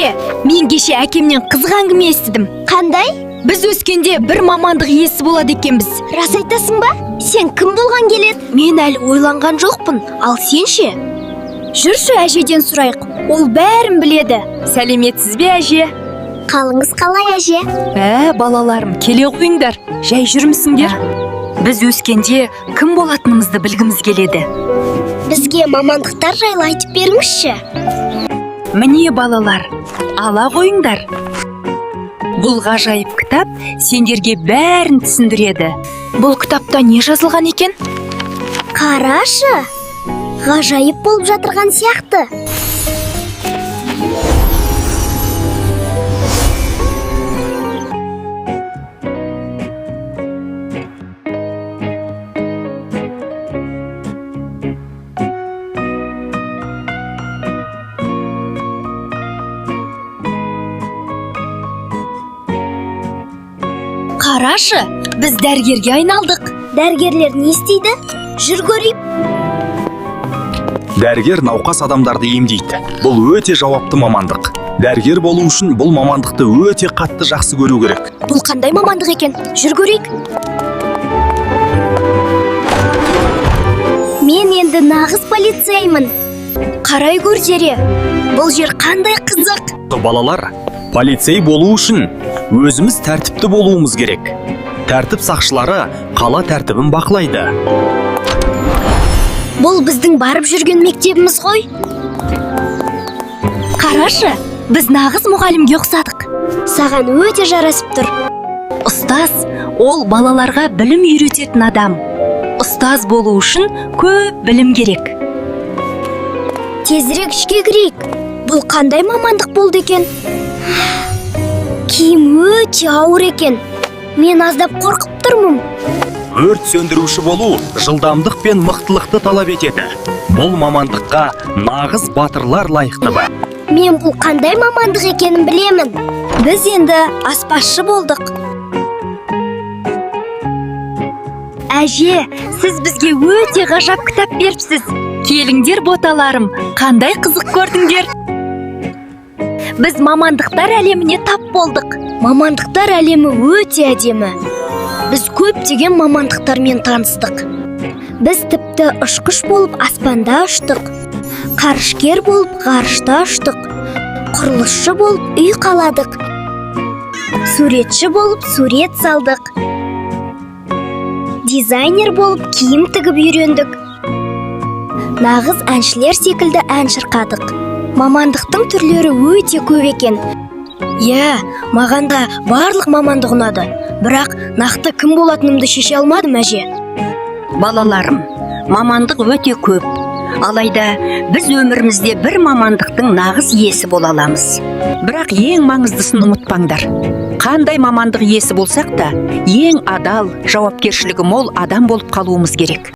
Әже, мен кеше әкемнен қызық әңгіме естідім. Қандай? Біз өскенде бір мамандық иесі болады екенбіз. Рас айтасың ба? Сен кім болған келеді? Мен әлі ойланған жоқпын, ал сен ше? Жүрші әжеден сұрайық, ол бәрін біледі. Сәлеметсіз бе әже? Қалыңыз қалай әже? Балаларым, келе қойыңдар, жай жүрмісіңдер? Біз өскенде кім болатынымызды білгіміз келеді. Бізге мамандықтар жайлы айтып беріңізші. Міне балалар, ала қойыңдар. Бұл ғажайып кітап сендерге бәрін түсіндіреді. Бұл кітапта не жазылған екен? Қарашы, ғажайып болып жатырған сияқты. Қарашы, біз дәрігерге айналдық. Дәрігерлер не істейді? Жүр көрейік. Дәрігер науқас адамдарды емдейді. Бұл өте жауапты мамандық. Дәрігер болу үшін бұл мамандықты өте қатты жақсы көру керек. Бұл қандай мамандық екен? Жүр көрейік. Мен енді нағыз полицеймін. Қарай көр Зере, бұл жер қандай қызық. Балалар, полицей болу үшін өзіміз тәртіпті болуымыз керек. Тәртіп сақшылары қала тәртібін бақылайды. Бұл біздің барып жүрген мектебіміз ғой. Қарашы, біз нағыз мұғалімге ұқсадық. Саған өте жарасып тұр. Ұстаз, ол балаларға білім үйрететін адам. Ұстаз болу үшін көп білім керек. Тезірек ішке кірейік. Бұл қандай мамандық болды екен? Киім өте ауыр екен. Мен аздап қорқып тұрмын. Өрт сөндіруші болу жылдамдық пен мықтылықты талап етеді. Бұл мамандыққа нағыз батырлар лайықты ба? Мен бұл қандай мамандық екенін білемін. Біз енді аспазшы болдық. Әже, сіз бізге өте ғажап кітап беріпсіз. Келіңдер боталарым, қандай қызық көрдіңдер? Біз мамандықтар әлеміне тап болдық. Мамандықтар әлемі өте әдемі. Біз көптеген мамандықтармен таныстық. Біз тіпті ұшқыш болып аспанда ұштық. Ғарышкер болып ғарышта ұштық. Құрылысшы болып үй қаладық. Суретші болып сурет салдық. Дизайнер болып киім тігіп үйрендік. Нағыз әншілер секілді ән шырқадық. Мамандықтың түрлері өте көп екен. Маған да барлық мамандық ұнады. Бірақ нақты кім болатынымды шеше алмадым әже. Балаларым, мамандық өте көп. Алайда біз өмірімізде бір мамандықтың нағыз иесі бола аламыз. Бірақ ең маңыздысын ұмытпаңдар. Қандай мамандық иесі болсақ та, ең адал, жауапкершілігі мол адам болып қалуымыз керек.